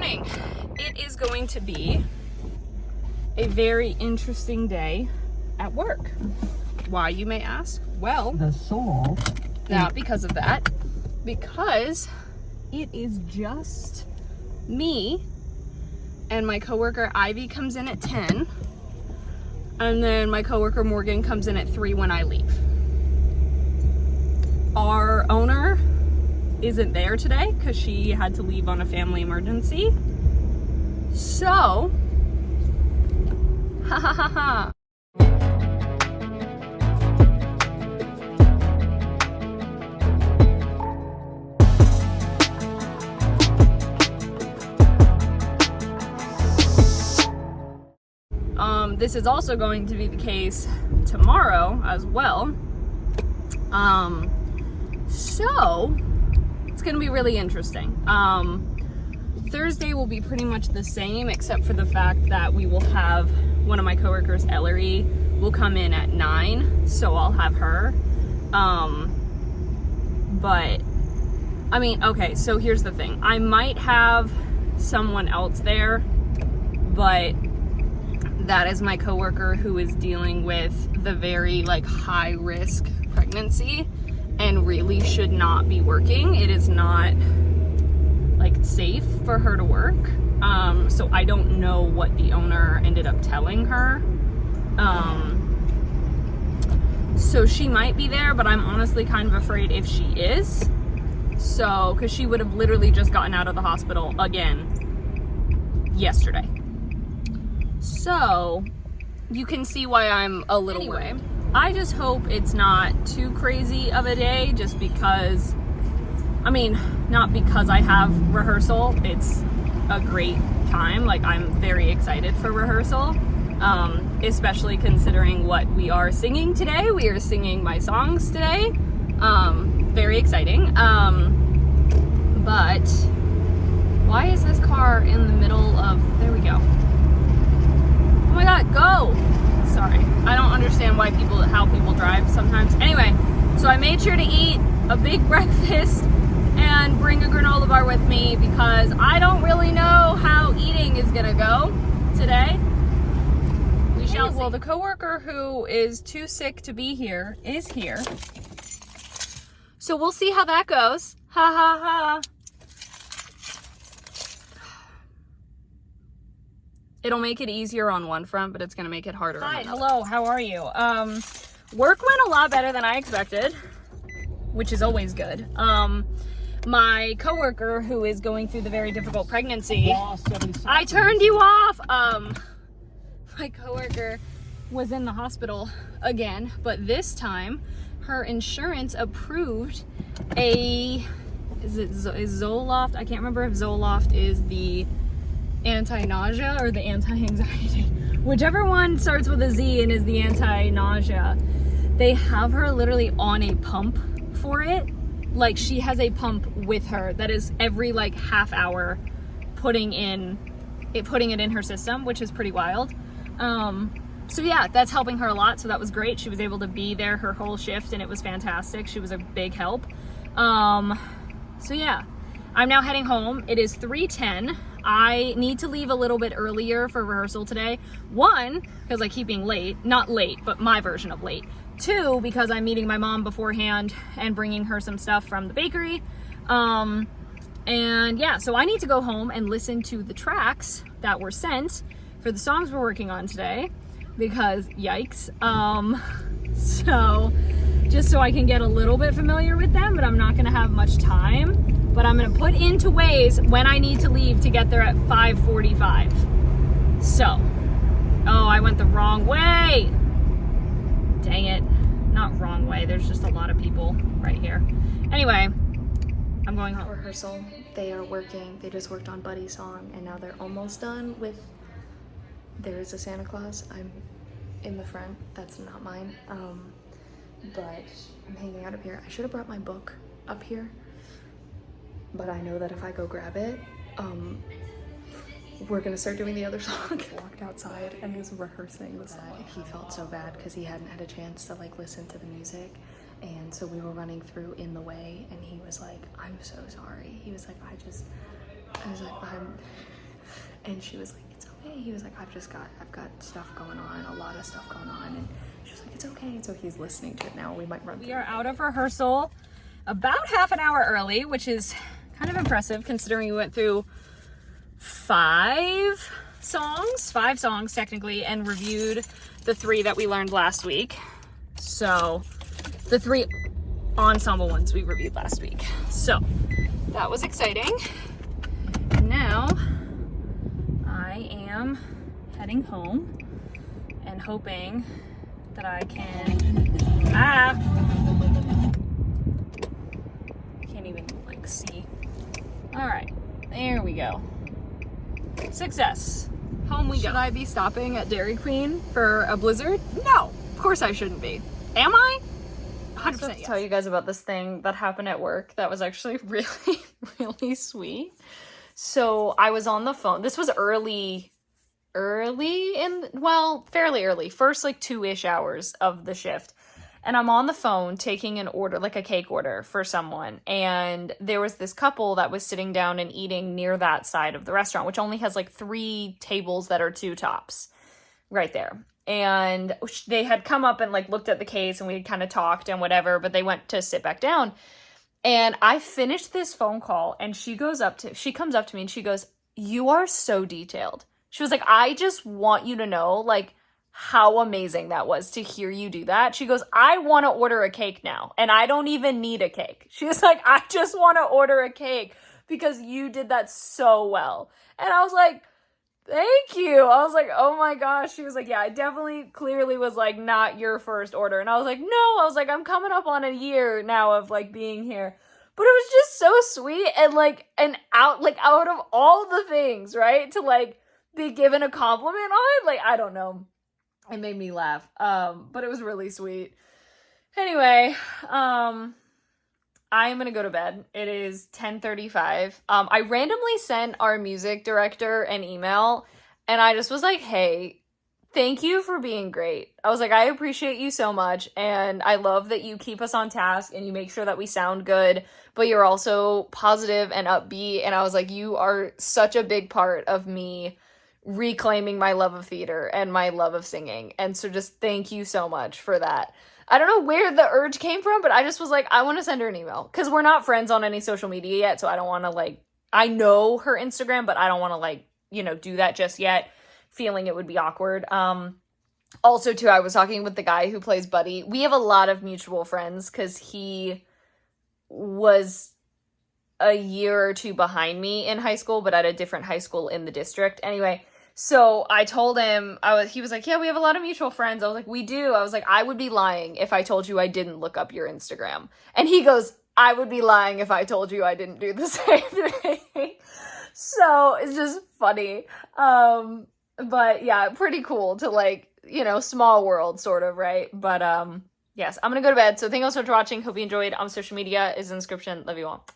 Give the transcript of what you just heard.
morning. It is going to be a very interesting day at work. Why, you may ask? Well, the soul. Not because of that, because it is just me and my coworker Ivy comes in at 10, and then my coworker Morgan comes in at 3 when I leave. Our owner isn't there today because she had to leave on a family emergency. So, ha ha ha ha. This is also going to be the case tomorrow as well. So it's gonna be really interesting. Thursday will be pretty much the same, except for the fact that we will have one of my coworkers, Ellery, will come in at 9, so I'll have her. But I mean, okay, so here's the thing. I might have someone else there, but that is my coworker who is dealing with the very high risk pregnancy and really should not be working. It is not safe for her to work. So I don't know what the owner ended up telling her. So she might be there, but I'm honestly kind of afraid if she is. So, because she would have literally just gotten out of the hospital again yesterday. So you can see why I'm a little worried. I just hope it's not too crazy of a day, just because, I mean, not because I have rehearsal. It's a great time. I'm very excited for rehearsal, especially considering what we are singing today. We are singing my songs today. Very exciting. But why is this car in the middle of, there we go. Oh my God, go! Sorry, I don't understand how people drive sometimes. Anyway, so I made sure to eat a big breakfast and bring a granola bar with me because I don't really know how eating is gonna go today. We shall see. Well, the coworker who is too sick to be here is here. So we'll see how that goes. Ha ha ha. It'll make it easier on one front, but it's gonna make it harder on another. Hello, how are you? Work went a lot better than I expected, which is always good. My coworker who is going through the very difficult pregnancy, I turned you off. My coworker was in the hospital again, but this time her insurance approved is Zoloft? I can't remember if Zoloft is the anti-nausea or the anti-anxiety, whichever one starts with a Z and is the anti-nausea. They have her literally on a pump for it. She has a pump with her that is every half hour putting it in her system, which is pretty wild. So yeah, that's helping her a lot. So that was great. She was able to be there her whole shift and it was fantastic. She was a big help. So yeah, I'm now heading home. It is 3:10. I need to leave a little bit earlier for rehearsal today. 1, because I keep being late. Not late, but my version of late. 2, because I'm meeting my mom beforehand and bringing her some stuff from the bakery. And yeah, so I need to go home and listen to the tracks that were sent for the songs we're working on today, because yikes. So just so I can get a little bit familiar with them, but I'm not gonna have much time. But I'm gonna put into Waze when I need to leave to get there at 5:45. So, oh, I went the wrong way. Dang it, not wrong way. There's just a lot of people right here. Anyway, I'm going home. Rehearsal, they are working. They just worked on Buddy's song and now they're almost done with There Is a Santa Claus. I'm in the front, that's not mine. But I'm hanging out up here. I should have brought my book up here, but I know that if I go grab it, we're gonna start doing the other song. Walked outside and was rehearsing the song. He felt so bad because he hadn't had a chance to listen to the music, and so we were running through in the way and he was like, I'm so sorry. He was like, I was like, And she was like, it's okay. He was like, I've got stuff going on, a lot of stuff going on. And she was like, it's okay. And so he's listening to it now. We might run through. We are out of rehearsal about half an hour early, which is kind of impressive considering we went through 5 songs technically, and reviewed the 3 that we learned last week. So the 3 ensemble ones we reviewed last week. So that was exciting. Now I am heading home and hoping that I can, can't even like see. All right, there we go. Success. Home we go. Should I be stopping at Dairy Queen for a blizzard? No, of course I shouldn't be. Am I? 100% yes. Tell you guys about this thing that happened at work that was actually really, really sweet. So I was on the phone. This was fairly early, first like 2-ish hours of the shift. And I'm on the phone taking an order, like a cake order for someone. And there was this couple that was sitting down and eating near that side of the restaurant, which only has like 3 tables that are 2 tops right there. And they had come up and like looked at the case and we had kind of talked and whatever, but they went to sit back down. And I finished this phone call and she comes up to me and she goes, "You are so detailed." She was like, "I just want you to know like how amazing that was to hear you do that." She goes, "I want to order a cake now and I don't even need a cake." She was like, "I just want to order a cake because you did that so well." And I was like, "Thank you." I was like, "Oh my gosh." She was like, "Yeah, I definitely clearly was like not your first order." And I was like, "No," I was like, "I'm coming up on a year now of like being here." But it was just so sweet and like out of all the things, right? To like be given a compliment on, like, I don't know. It made me laugh. But it was really sweet. Anyway, I am gonna go to bed. It is 10:35. I randomly sent our music director an email and I just was like, "Hey, thank you for being great." I was like, "I appreciate you so much and I love that you keep us on task and you make sure that we sound good, but you're also positive and upbeat." And I was like, "You are such a big part of me reclaiming my love of theater and my love of singing. And so just thank you so much for that." I don't know where the urge came from, but I just was like, I want to send her an email because we're not friends on any social media yet. So I don't want to like, I know her Instagram, but I don't want to like, do that just yet, feeling it would be awkward. Also too, I was talking with the guy who plays Buddy. We have a lot of mutual friends because he was a year or 2 behind me in high school, but at a different high school in the district. Anyway, so I told him, he was like, "Yeah, we have a lot of mutual friends." I was like, "We do." I was like, "I would be lying if I told you I didn't look up your Instagram." And he goes, "I would be lying if I told you I didn't do the same thing." So it's just funny. But yeah, pretty cool to like, small world sort of, right? But yes, I'm gonna go to bed. So thank you all so much for watching. Hope you enjoyed. On social media is in the description. Love you all.